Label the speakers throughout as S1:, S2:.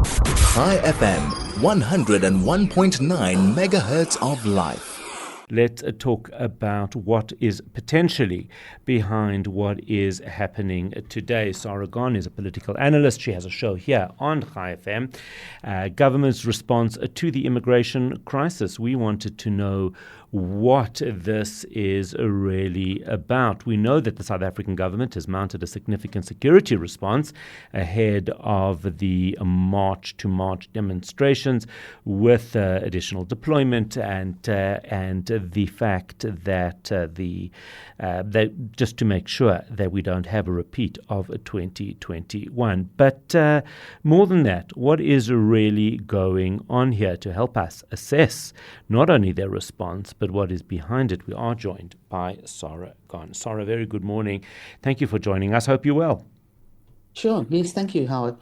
S1: High FM, 101.9 megahertz of life.
S2: Let's talk about what is potentially behind what is happening today. Sara Gon is a political analyst. She has a show here on High FM. Government's response to the immigration crisis. We wanted to know what this is really about. We know that the South African government has mounted a significant security response ahead of the March to March demonstrations with additional deployment and the fact that that just to make sure that we don't have a repeat of 2021. But more than that, what is really going on here to help us assess not only their response, but what is behind it? We are joined by Sara Gon. Sara, very good morning. Thank you for joining us. Hope you're well.
S3: Sure. Yes, thank you, Howard.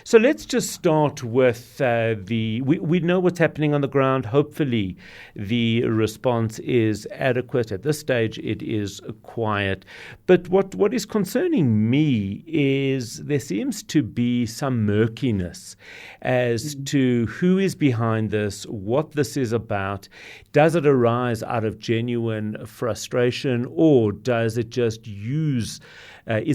S2: So let's just start with we know what's happening on the ground. Hopefully the response is adequate. At this stage, it is quiet. But what is concerning me is there seems to be some murkiness as to who is behind this, what this is about. Does it arise out of genuine frustration, or does it just is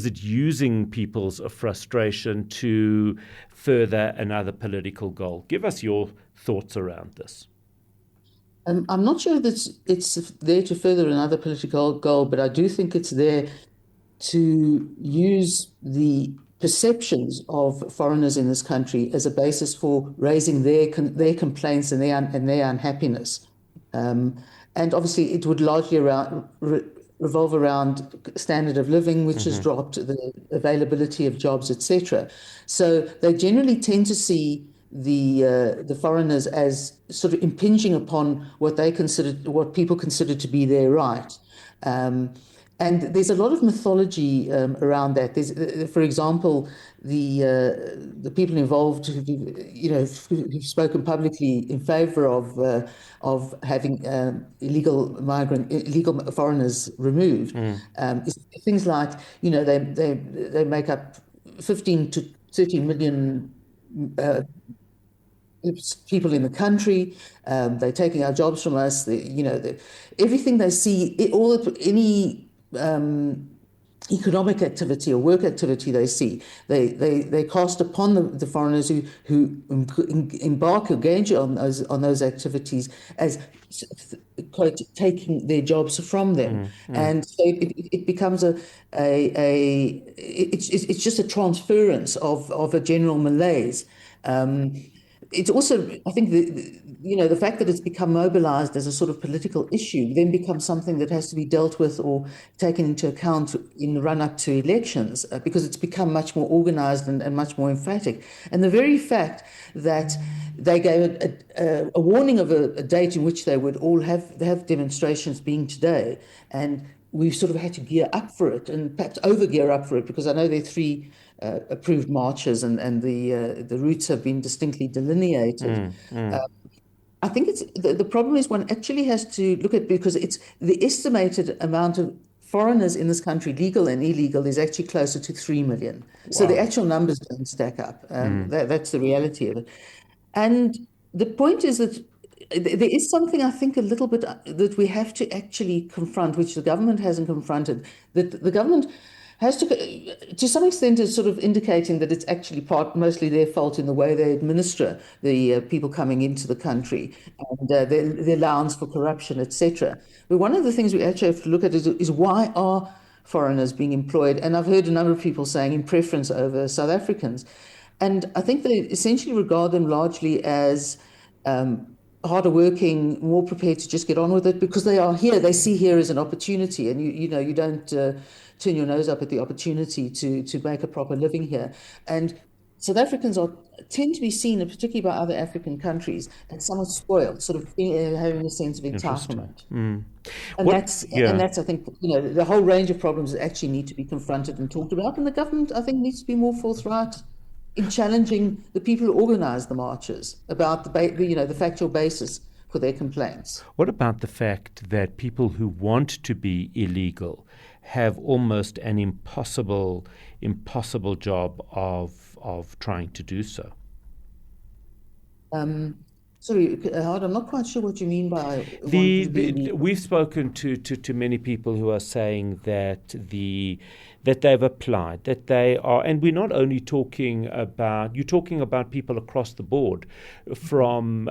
S2: it using people's frustration to further another political goal? Give us your thoughts around this.
S3: I'm not sure that it's there to further another political goal, but I do think it's there to use the perceptions of foreigners in this country as a basis for raising their complaints and their unhappiness. And obviously, it would largely revolve around standard of living, which has dropped, the availability of jobs, etc. So they generally tend to see the foreigners as sort of impinging upon what people consider to be their right. And there's a lot of mythology around that. There's, for example, the people involved who've spoken publicly in favour of having illegal foreigners removed. Things like they make up 15 to 30 million people in the country. They're taking our jobs from us. Everything they see, any economic activity or work activity they see, they cast upon the foreigners who embark or engage on those activities as quote taking their jobs from them, and so it becomes it's just a transference of a general malaise. It's also, I think, the fact that it's become mobilized as a sort of political issue then becomes something that has to be dealt with or taken into account in the run-up to elections, because it's become much more organized and much more emphatic. And the very fact that they gave a warning of a date in which they would all have demonstrations, being today, and we've sort of had to gear up for it, and perhaps over-gear up for it, because I know there are 3 approved marches, and the routes have been distinctly delineated. I think the problem is one actually has to look at, because it's the estimated amount of foreigners in this country, legal and illegal, is actually closer to 3 million. Wow. So the actual numbers don't stack up. That's the reality of it. And the point is that there is something, I think, a little bit that we have to actually confront, which the government hasn't confronted, that the government has to some extent, is sort of indicating that it's actually mostly their fault in the way they administer the people coming into the country, and the allowance for corruption, etc. But one of the things we actually have to look at is why are foreigners being employed? And I've heard a number of people saying in preference over South Africans. And I think they essentially regard them largely as harder working, more prepared to just get on with it, because they are here. They see here as an opportunity, and you don't turn your nose up at the opportunity to make a proper living here. And South Africans tend to be seen, and particularly by other African countries, as somewhat spoiled, sort of having a sense of entitlement. And that's, I think, the whole range of problems that actually need to be confronted and talked about. And the government, I think, needs to be more forthright in challenging the people who organise the marches about the factual basis for their complaints.
S2: What about the fact that people who want to be illegal have almost an impossible job of trying to do so?
S3: Sorry, Howard, I'm not quite sure what you mean by wanting to be illegal.
S2: We've spoken to many people who are saying that they've applied, that they are, and we're not only talking about, you're talking about people across the board, from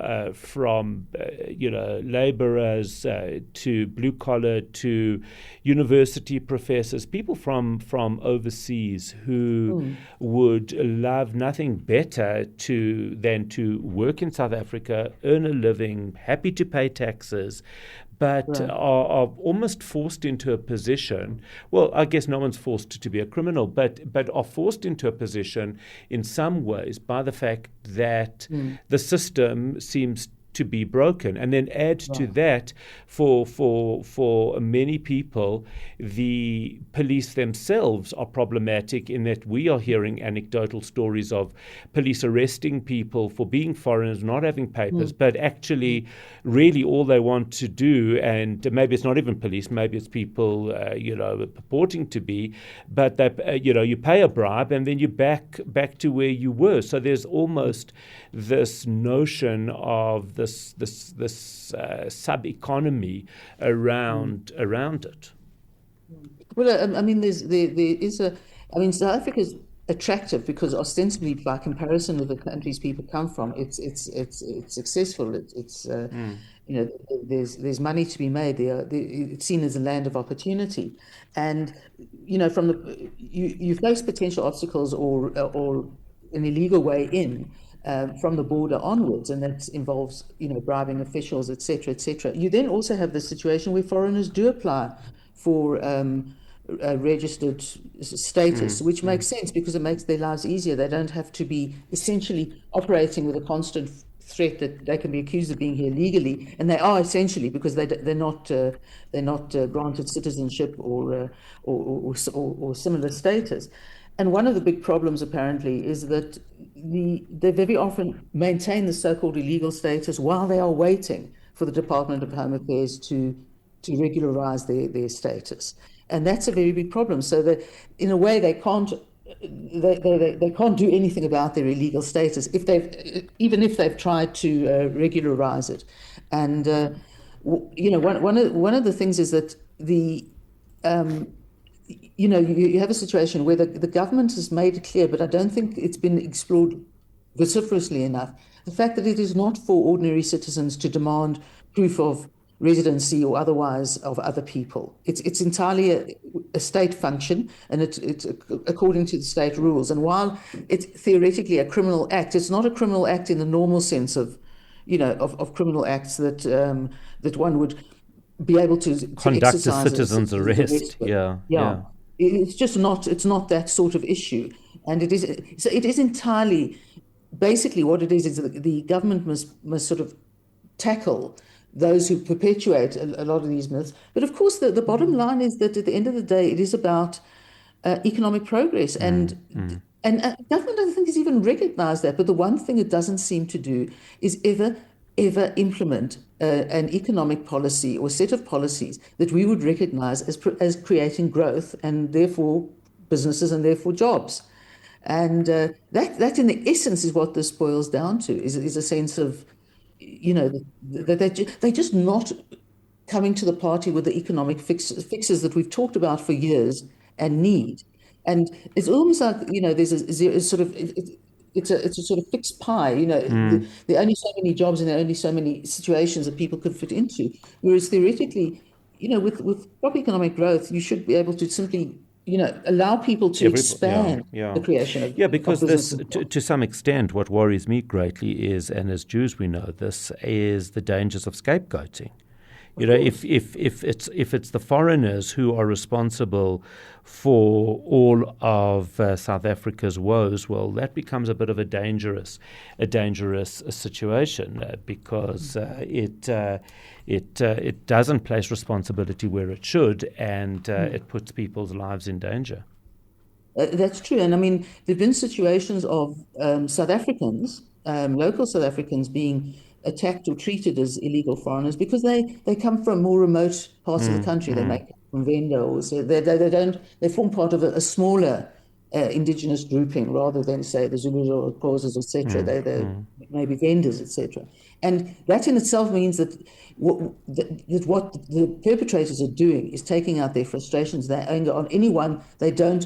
S2: laborers to blue collar to university professors, people from overseas who would love nothing better than to work in South Africa, earn a living, happy to pay taxes, but
S3: Right.
S2: are almost forced into a position. Well, I guess no one's forced to be a criminal, but are forced into a position in some ways by the fact that the system seems to be broken. And then add to that, for many people, the police themselves are problematic in that we are hearing anecdotal stories of police arresting people for being foreigners, not having papers, but actually really all they want to do, and maybe it's not even police, maybe it's people purporting to be, but that you pay a bribe and then you're back to where you were. So there's almost this notion of this sub economy around it.
S3: Well, I mean, there is a. I mean, South Africa is attractive because ostensibly, by comparison with the countries people come from, it's successful. There's money to be made there. It's seen as a land of opportunity, and from you face potential obstacles or an illegal way in. From the border onwards, and that involves, bribing officials, et cetera, et cetera. You then also have the situation where foreigners do apply for a registered status, which makes sense because it makes their lives easier. They don't have to be essentially operating with a constant threat that they can be accused of being here legally, and they are essentially, because they're not granted citizenship or similar status. And one of the big problems, apparently, is that they very often maintain the so-called illegal status while they are waiting for the Department of Home Affairs to regularize their status. And that's a very big problem. So that, in a way, they can't do anything about their illegal status even if they've tried to regularize it. And one of the things is that you have a situation where the government has made it clear, but I don't think it's been explored vociferously enough, the fact that it is not for ordinary citizens to demand proof of residency or otherwise of other people. It's entirely a state function, and it's according to the state rules. And while it's theoretically a criminal act, it's not a criminal act in the normal sense of criminal acts that one would be able to
S2: conduct a
S3: exercise
S2: citizen's arrest. Yeah.
S3: It's just not. It's not that sort of issue, and it is. So it is entirely. Basically, what it is that the government must sort of tackle those who perpetuate a lot of these myths. But of course, the bottom line is that at the end of the day, it is about economic progress, and government, I think, has even recognized that. But the one thing it doesn't seem to do is ever implement an economic policy or set of policies that we would recognize as creating growth and therefore businesses and therefore jobs. And that in the essence is what this boils down to, is a sense of, that they're just not coming to the party with the economic fixes that we've talked about for years and need. And it's almost like, there's a sort of... It's a sort of fixed pie, there are only so many jobs and there are only so many situations that people could fit into. Whereas theoretically, with proper economic growth, you should be able to simply, allow people to expand the creation of
S2: because this, to some extent, what worries me greatly is, and as Jews we know this, is the dangers of scapegoating. If it's the foreigners who are responsible for all of South Africa's woes, well, that becomes a bit of a dangerous situation because it doesn't place responsibility where it should, and it puts people's lives in danger.
S3: That's true, and I mean, there've been situations of South Africans, local South Africans, being attacked or treated as illegal foreigners because they come from more remote parts of the country. They may come from Venda, or so they form part of a smaller indigenous grouping rather than, say, the Zulus or Xhosas, etc. They're maybe vendors, etc. And that in itself means that what the perpetrators are doing is taking out their frustrations, their anger on anyone they don't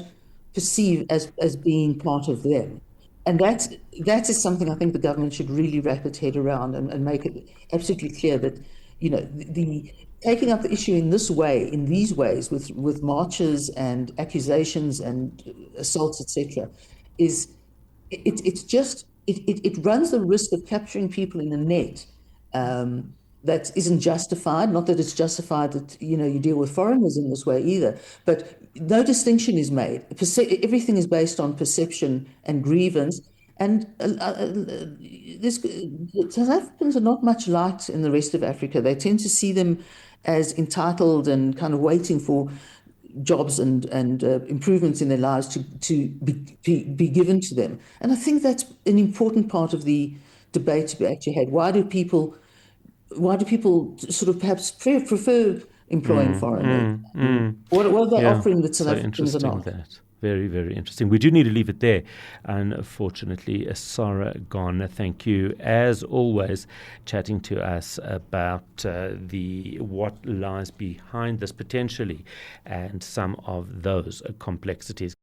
S3: perceive as being part of them. And that is something I think the government should really wrap its head around and make it absolutely clear that, the taking up the issue in this way, in these ways, with marches and accusations and assaults, etc., is it runs the risk of capturing people in a net that isn't justified. Not that it's justified that you deal with foreigners in this way either, but no distinction is made. Everything is based on perception and grievance. And South Africans are not much liked in the rest of Africa. They tend to see them as entitled and kind of waiting for jobs and improvements in their lives to be given to them. And I think that's an important part of the debate to be actually had. Why do people sort of perhaps prefer employing foreigners? What are they offering that South Africans are not?
S2: That. Very, very interesting. We do need to leave it there. Unfortunately, Sara Gon, thank you, as always, chatting to us about what lies behind this potentially and some of those complexities.